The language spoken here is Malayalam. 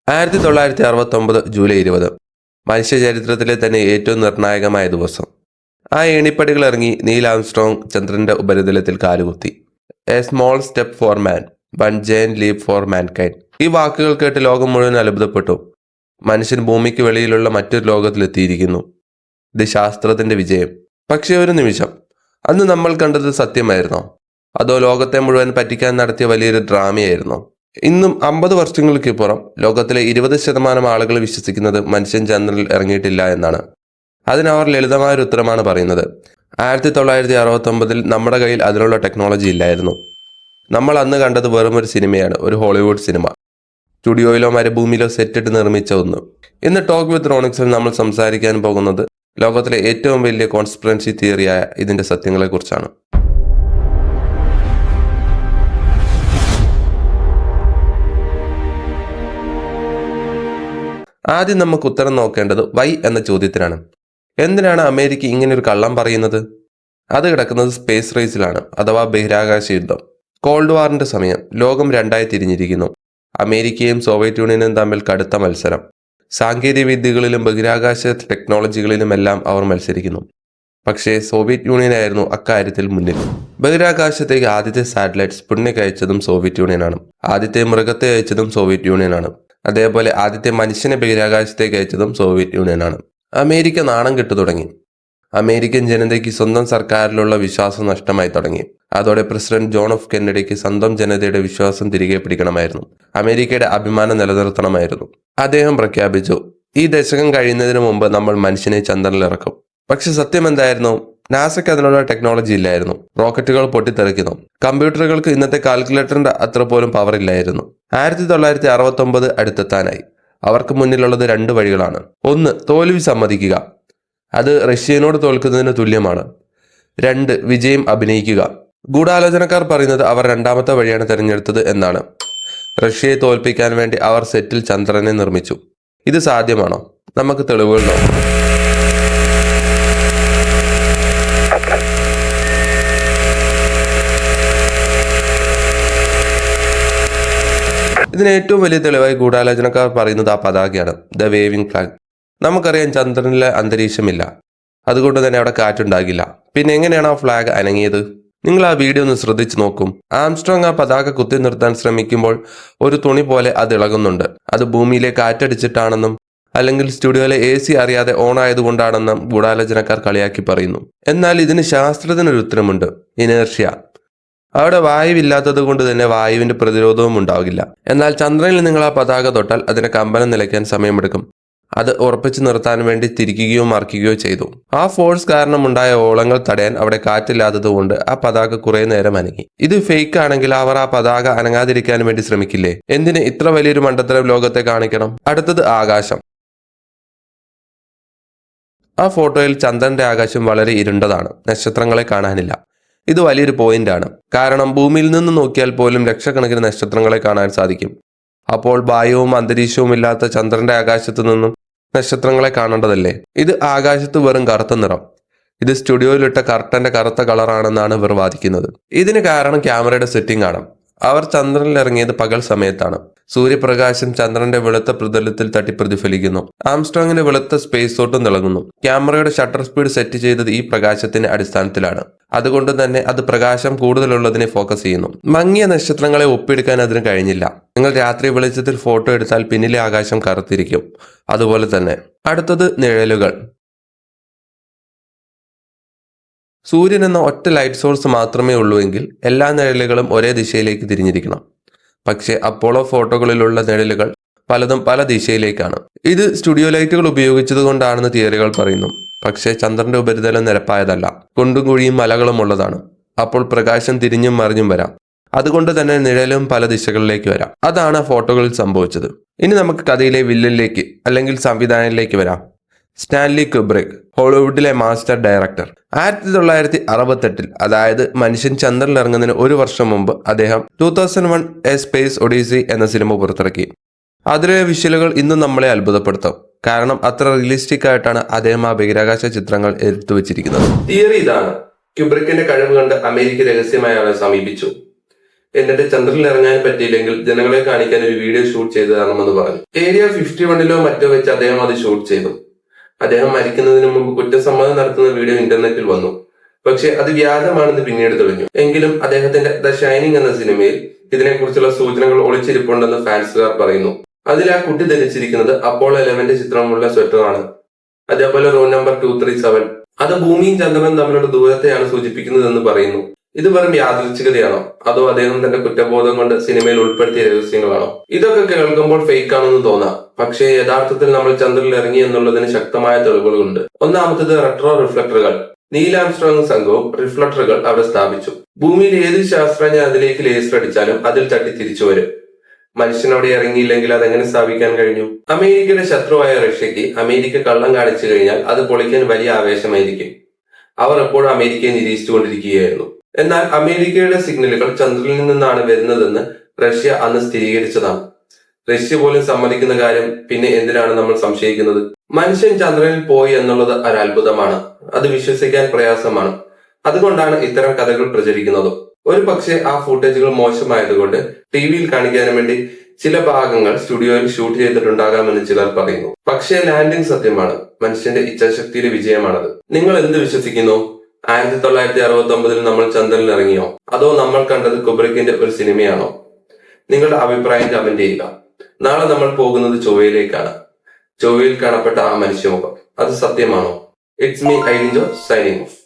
1969 ജൂലൈ 20 മനുഷ്യ ചരിത്രത്തിലെ തന്നെ ഏറ്റവും നിർണായകമായ ദിവസം. ആ ഏണിപ്പടികൾ ഇറങ്ങി നീൽ ആംസ്ട്രോങ് ചന്ദ്രന്റെ ഉപരിതലത്തിൽ കാലുകുത്തി. A small step for man, one giant leap for mankind. ഈ വാക്കുകൾ കേട്ട് ലോകം മുഴുവൻ അത്ഭുതപ്പെട്ടു. മനുഷ്യൻ ഭൂമിക്ക് വെളിയിലുള്ള മറ്റൊരു ലോകത്തിലെത്തിയിരിക്കുന്നു. ഇത് ശാസ്ത്രത്തിന്റെ വിജയം. പക്ഷേ ഒരു നിമിഷം, അന്ന് നമ്മൾ കണ്ടത് സത്യമായിരുന്നോ? അതോ ലോകത്തെ മുഴുവൻ പറ്റിക്കാൻ നടത്തിയ വലിയൊരു ഡ്രാമയായിരുന്നോ? ഇന്നും 50 വർഷങ്ങൾക്കിപ്പുറം ലോകത്തിലെ 20% ആളുകൾ വിശ്വസിക്കുന്നത് മനുഷ്യൻ ചന്ദ്രനിൽ ഇറങ്ങിയിട്ടില്ല എന്നാണ്. അതിനവർ ലളിതമായൊരു ഉത്തരമാണ് പറയുന്നത്. 1969 നമ്മുടെ കയ്യിൽ അതിനുള്ള ടെക്നോളജി ഇല്ലായിരുന്നു. നമ്മൾ അന്ന് കണ്ടത് വെറും ഒരു സിനിമയാണ്, ഒരു ഹോളിവുഡ് സിനിമ, സ്റ്റുഡിയോയിലോ മരുഭൂമിയിലോ സെറ്റിട്ട് നിർമ്മിച്ച ഒന്ന്. ഇന്ന് ടോക്ക് വിത്ത് റോണിക്സിൽ നമ്മൾ സംസാരിക്കാൻ പോകുന്നത് ലോകത്തിലെ ഏറ്റവും വലിയ കോൺസ്പിറൻസി തിയറിയായ ഇതിന്റെ സത്യങ്ങളെക്കുറിച്ചാണ്. ആദ്യം നമുക്ക് ഉത്തരം നോക്കേണ്ടത് വൈ എന്ന ചോദ്യത്തിനാണ്. എന്തിനാണ് അമേരിക്ക ഇങ്ങനൊരു കള്ളം പറയുന്നത്? അത് കിടക്കുന്നത് സ്പേസ് റേസിലാണ്, അഥവാ ബഹിരാകാശ യുദ്ധം. കോൾഡ് വാറിന്റെ സമയം. ലോകം രണ്ടായി തിരിഞ്ഞിരിക്കുന്നു. അമേരിക്കയും സോവിയറ്റ് യൂണിയനും തമ്മിൽ കടുത്ത മത്സരം. സാങ്കേതിക വിദ്യകളിലും ബഹിരാകാശ ടെക്നോളജികളിലുമെല്ലാം അവർ മത്സരിക്കുന്നു. പക്ഷേ സോവിയറ്റ് യൂണിയനായിരുന്നു അക്കാര്യത്തിൽ മുന്നിൽ. ബഹിരാകാശത്തേക്ക് ആദ്യത്തെ സാറ്റലൈറ്റ് സ്പുട്നിക് അയച്ചതും സോവിയറ്റ് യൂണിയനാണ്. ആദ്യത്തെ മൃഗത്തെ അയച്ചതും സോവിയറ്റ് യൂണിയനാണ്. അതേപോലെ ആദ്യത്തെ മനുഷ്യനെ ബഹിരാകാശത്തേക്ക് അയച്ചതും സോവിയറ്റ് യൂണിയനാണ്. അമേരിക്ക നാണം കെട്ടു തുടങ്ങി. അമേരിക്കൻ ജനതയ്ക്ക് സ്വന്തം സർക്കാരിലുള്ള വിശ്വാസം നഷ്ടമായി തുടങ്ങി. അതോടെ പ്രസിഡന്റ് ജോൺ എഫ് കെന്നഡിക്ക് സ്വന്തം ജനതയുടെ വിശ്വാസം തിരികെ പിടിക്കണമായിരുന്നു. അമേരിക്കയുടെ അഭിമാനം നിലനിർത്തണമായിരുന്നു. അദ്ദേഹം പ്രഖ്യാപിച്ചു, ഈ ദശകം കഴിയുന്നതിന് മുമ്പ് നമ്മൾ മനുഷ്യനെ ചന്ദ്രനിലിറക്കും. പക്ഷെ സത്യം എന്തായിരുന്നു? നാസയ്ക്ക് അതിനുള്ള ടെക്നോളജി ഇല്ലായിരുന്നു. റോക്കറ്റുകൾ പൊട്ടിത്തെറിക്കുന്നു. കമ്പ്യൂട്ടറുകൾക്ക് ഇന്നത്തെ കാൽക്കുലേറ്ററിന്റെ അത്ര പോലും പവർ ഇല്ലായിരുന്നു. 1969 അടുത്തെത്താനായി. അവർക്ക് മുന്നിലുള്ളത് 2 വഴികളാണ്. ഒന്ന്, തോൽവി സമ്മതിക്കുക. അത് റഷ്യനോട് തോൽക്കുന്നതിന് തുല്യമാണ്. 2, വിജയം അഭിനയിക്കുക. ഗൂഢാലോചനക്കാർ പറയുന്നത് അവർ രണ്ടാമത്തെ വഴിയാണ് തിരഞ്ഞെടുത്തത് എന്നാണ്. റഷ്യയെ തോൽപ്പിക്കാൻ വേണ്ടി അവർ സെറ്റിൽ ചന്ദ്രനെ നിർമ്മിച്ചു. ഇത് സാധ്യമാണോ? നമുക്ക് തെളിവുകൾ നോക്കാം. ഇതിന് ഏറ്റവും വലിയ തെളിവായി ഗൂഢാലോചനക്കാർ പറയുന്നത് ആ പതാകയാണ്, ദ വേവിംഗ് ഫ്ലാഗ്. നമുക്കറിയാം ചന്ദ്രനിലെ അന്തരീക്ഷമില്ല, അതുകൊണ്ട് തന്നെ അവിടെ കാറ്റുണ്ടാകില്ല. പിന്നെ എങ്ങനെയാണ് ആ ഫ്ലാഗ് അനങ്ങിയത്? നിങ്ങൾ ആ വീഡിയോ ഒന്ന് ശ്രദ്ധിച്ചു നോക്കും. ആംസ്ട്രോങ് ആ പതാക കുത്തി നിർത്താൻ ശ്രമിക്കുമ്പോൾ ഒരു തുണി പോലെ അത് ഇളകുന്നുണ്ട്. അത് ഭൂമിയിലെ കാറ്റടിച്ചിട്ടാണെന്നും അല്ലെങ്കിൽ സ്റ്റുഡിയോയിലെ AC അറിയാതെ ഓൺ ആയതുകൊണ്ടാണെന്നും ഗൂഢാലോചനക്കാർ കളിയാക്കി പറയുന്നു. എന്നാൽ ഇതിന് ശാസ്ത്രത്തിനൊരു ഉത്തരമുണ്ട്, ഇനേർഷ്യ. അവിടെ വായുവില്ലാത്തത് കൊണ്ട് തന്നെ വായുവിന്റെ പ്രതിരോധവും ഉണ്ടാകില്ല. എന്നാൽ ചന്ദ്രനിൽ നിങ്ങൾ ആ പതാക തൊട്ടാൽ അതിന്റെ കമ്പനം നിലയ്ക്കാൻ സമയമെടുക്കും. അത് ഉറപ്പിച്ചു നിർത്താൻ വേണ്ടി തിരിക്കുകയോ മറിക്കുകയോ ചെയ്തു. ആ ഫോഴ്സ് കാരണം ഉണ്ടായ ഓളങ്ങൾ തടയാൻ അവിടെ കാറ്റില്ലാത്തത് കൊണ്ട് ആ പതാക കുറെ നേരം അനങ്ങി. ഇത് ഫേക്ക് ആണെങ്കിൽ അവർ ആ പതാക അനങ്ങാതിരിക്കാൻ വേണ്ടി ശ്രമിക്കില്ലേ? എന്തിന് ഇത്ര വലിയൊരു മണ്ടത്തരം ലോകത്തെ കാണിക്കണം? അടുത്തത് ആകാശം. ആ ഫോട്ടോയിൽ ചന്ദ്രന്റെ ആകാശം വളരെ ഇരുണ്ടതാണ്. നക്ഷത്രങ്ങളെ കാണാനില്ല. ഇത് വലിയൊരു പോയിന്റാണ്. കാരണം ഭൂമിയിൽ നിന്ന് നോക്കിയാൽ പോലും ലക്ഷക്കണക്കിന് നക്ഷത്രങ്ങളെ കാണാൻ സാധിക്കും. അപ്പോൾ വായുവും അന്തരീക്ഷവും ഇല്ലാത്ത ചന്ദ്രന്റെ ആകാശത്ത് നിന്നും നക്ഷത്രങ്ങളെ കാണേണ്ടതല്ലേ? ഇത് ആകാശത്ത് വെറും കറുത്ത നിറം. ഇത് സ്റ്റുഡിയോയിലിട്ട കർട്ടന്റെ കറുത്ത കളറാണെന്നാണ് ഇവർ വാദിക്കുന്നത്. ഇതിന് കാരണം ക്യാമറയുടെ സെറ്റിംഗ് ആണ്. അവർ ചന്ദ്രനിൽ ഇറങ്ങിയത് പകൽ സമയത്താണ്. സൂര്യപ്രകാശം ചന്ദ്രന്റെ വെളുത്ത പ്രതലത്തിൽ തട്ടി പ്രതിഫലിക്കുന്നു. ആംസ്ട്രോങ്ങിന്റെ വെളുത്ത സ്പേസ് സൂട്ടും തിളങ്ങുന്നു. ക്യാമറയുടെ ഷട്ടർ സ്പീഡ് സെറ്റ് ചെയ്തത് ഈ പ്രകാശത്തിന്റെ അടിസ്ഥാനത്തിലാണ്. അതുകൊണ്ട് തന്നെ അത് പ്രകാശം കൂടുതലുള്ളതിനെ ഫോക്കസ് ചെയ്യുന്നു. മങ്ങിയ നക്ഷത്രങ്ങളെ ഒപ്പിയെടുക്കാൻ അതിന് കഴിഞ്ഞില്ല. നിങ്ങൾ രാത്രി വെളിച്ചത്തിൽ ഫോട്ടോ എടുത്താൽ പിന്നിലെ ആകാശം കറുത്തിരിക്കും. അതുപോലെ തന്നെ അടുത്തത് നിഴലുകൾ. സൂര്യൻ എന്ന ഒറ്റ ലൈറ്റ് സോഴ്സ് മാത്രമേ ഉള്ളൂവെങ്കിൽ എല്ലാ നിഴലുകളും ഒരേ ദിശയിലേക്ക് തിരിഞ്ഞിരിക്കണം. പക്ഷേ അപ്പോളോ ഫോട്ടോകളിലുള്ള നിഴലുകൾ പലതും പല ദിശയിലേക്കാണ്. ഇത് സ്റ്റുഡിയോ ലൈറ്റുകൾ ഉപയോഗിച്ചത് കൊണ്ടാണെന്ന് തിയറികൾ പറയുന്നു. പക്ഷേ ചന്ദ്രന്റെ ഉപരിതലം നിരപ്പായതല്ല, കുണ്ടും കുഴിയും മലകളും ഉള്ളതാണ്. അപ്പോൾ പ്രകാശം തിരിഞ്ഞും മറിഞ്ഞും വരാം. അതുകൊണ്ട് തന്നെ നിഴലും പല ദിശകളിലേക്ക് വരാം. അതാണ് ഫോട്ടോകളിൽ സംഭവിച്ചത്. ഇനി നമുക്ക് കഥയിലെ വില്ലനിലേക്ക് അല്ലെങ്കിൽ സംവിധാനത്തിലേക്ക് വരാം. സ്റ്റാൻലി കുബ്രിക്, ഹോളിവുഡിലെ മാസ്റ്റർ ഡയറക്ടർ. 1968 അതായത് മനുഷ്യൻ ചന്ദ്രനിൽ ഇറങ്ങുന്നതിന് 1 വർഷം മുമ്പ് അദ്ദേഹം 2001 എ സ്പേസ് ഒഡീസി എന്ന സിനിമ പുറത്തിറക്കി. അതിലെ വിഷ്വലുകൾ ഇന്നും നമ്മളെ അത്ഭുതപ്പെടുത്തും. കാരണം അത്ര റിയലിസ്റ്റിക് ആയിട്ടാണ് അദ്ദേഹം ആ ബഹിരാകാശ ചിത്രങ്ങൾ എടുത്തു വെച്ചിരിക്കുന്നത്. തിയറി ഇതാണ്: ക്യൂബ്രിക്കിന്റെ കഴിവ് കണ്ട് അമേരിക്ക രഹസ്യമായി അവരെ സമീപിച്ചു. എന്നിട്ട് ചന്ദ്രനിൽ ഇറങ്ങാൻ പറ്റിയില്ലെങ്കിൽ ജനങ്ങളെ കാണിക്കാൻ ഒരു വീഡിയോ ഷൂട്ട് ചെയ്തു തരണമെന്ന് പറഞ്ഞു. ഏരിയ 51 മറ്റോ വെച്ച് അദ്ദേഹം അത് ഷൂട്ട് ചെയ്തു. അദ്ദേഹം മരിക്കുന്നതിന് മുമ്പ് കുറ്റസമ്മതം നടത്തുന്ന വീഡിയോ ഇന്റർനെറ്റിൽ വന്നു. പക്ഷെ അത് വ്യാജമാണെന്ന് പിന്നീട് തെളിഞ്ഞു. എങ്കിലും അദ്ദേഹത്തിന്റെ ദ ഷൈനിങ് എന്ന സിനിമയിൽ ഇതിനെക്കുറിച്ചുള്ള സൂചനകൾ ഒളിച്ചിരിപ്പുണ്ടെന്ന് ഫാൻസുകാർ പറയുന്നു. അതിൽ ആ കുട്ടി ധരിച്ചിരിക്കുന്നത് അപ്പോളോ 11 ചിത്രമുള്ള സ്വെറ്ററാണ്. അതേപോലെ റൂം നമ്പർ 237 അത് ഭൂമിയും ചന്ദ്രനും തമ്മിലുള്ള ദൂരത്തെയാണ് സൂചിപ്പിക്കുന്നതെന്ന് പറയുന്നു. ഇത് വെറും യാദൃച്ഛികതയാണോ അതോ അദ്ദേഹം തന്റെ കുറ്റബോധം കൊണ്ട് സിനിമയിൽ ഉൾപ്പെടുത്തിയ രഹസ്യങ്ങളാണോ? ഇതൊക്കെ കേൾക്കുമ്പോൾ ഫേക്ക് ആണെന്ന് തോന്നാം. പക്ഷേ യഥാർത്ഥത്തിൽ നമ്മൾ ചന്ദ്രനിൽ ഇറങ്ങി എന്നുള്ളതിന് ശക്തമായ തെളിവുകളുണ്ട്. ഒന്നാമത്തേത് റെട്രോ റിഫ്ലക്ടറുകൾ. നീൽ ആംസ്ട്രോങ് സംഘവും റിഫ്ലക്ടറുകൾ അവിടെ സ്ഥാപിച്ചു. ഭൂമിയിൽ ഏത് ശാസ്ത്രജ്ഞൻ അതിലേക്ക് ലേസർ അടിച്ചാലും അതിൽ തട്ടി തിരിച്ചു വരും. മനുഷ്യൻ അവിടെ ഇറങ്ങിയില്ലെങ്കിൽ അതെങ്ങനെ സ്ഥാപിക്കാൻ കഴിഞ്ഞു? അമേരിക്കയുടെ ശത്രുവായ റഷ്യക്ക് അമേരിക്ക കള്ളം കാണിച്ചു കഴിഞ്ഞാൽ അത് പൊളിക്കാൻ വലിയ ആവേശമായിരിക്കും. അവർ എപ്പോഴും അമേരിക്കയെ നിരീക്ഷിച്ചുകൊണ്ടിരിക്കുകയായിരുന്നു. എന്നാൽ അമേരിക്കയുടെ സിഗ്നലുകൾ ചന്ദ്രനിൽ നിന്നാണ് വരുന്നതെന്ന് റഷ്യ അന്ന് സ്ഥിരീകരിച്ചതാണ്. റഷ്യ പോലും സമ്മതിക്കുന്ന കാര്യം പിന്നെ എന്തിനാണ് നമ്മൾ സംശയിക്കുന്നത്? മനുഷ്യൻ ചന്ദ്രനിൽ പോയി എന്നുള്ളത് ഒരു അത്ഭുതമാണ്. അത് വിശ്വസിക്കാൻ പ്രയാസമാണ്. അതുകൊണ്ടാണ് ഇത്തരം കഥകൾ പ്രചരിക്കുന്നതും. ഒരു പക്ഷേ ആ ഫുട്ടേജുകൾ മോശമായതുകൊണ്ട് ടിവിയിൽ കാണിക്കാൻ വേണ്ടി ചില ഭാഗങ്ങൾ സ്റ്റുഡിയോയിൽ ഷൂട്ട് ചെയ്തിട്ടുണ്ടാകാമെന്ന് ചിലർ പറയുന്നു. പക്ഷേ ലാൻഡിംഗ് സത്യമാണ്. മനുഷ്യന്റെ ഇച്ഛാശക്തിയുടെ വിജയമാണത്. നിങ്ങൾ എന്ത് വിശ്വസിക്കുന്നു? 1969 നമ്മൾ ചന്ദ്രനിൽ ഇറങ്ങിയോ അതോ നമ്മൾ കണ്ടത് കുബ്രിക്കിന്റെ ഒരു സിനിമയാണോ? നിങ്ങളുടെ അഭിപ്രായം കമന്റ് ചെയ്യുക. നാളെ നമ്മൾ പോകുന്നത് ചൊവ്വയിലേക്കാണ്. ചൊവ്വയിൽ കാണപ്പെട്ട ആ മനുഷ്യമുഖം അത് സത്യമാണോ? ഇറ്റ്സ് മീ ഐലിൻജോ സൈനിങ് ഓഫ്.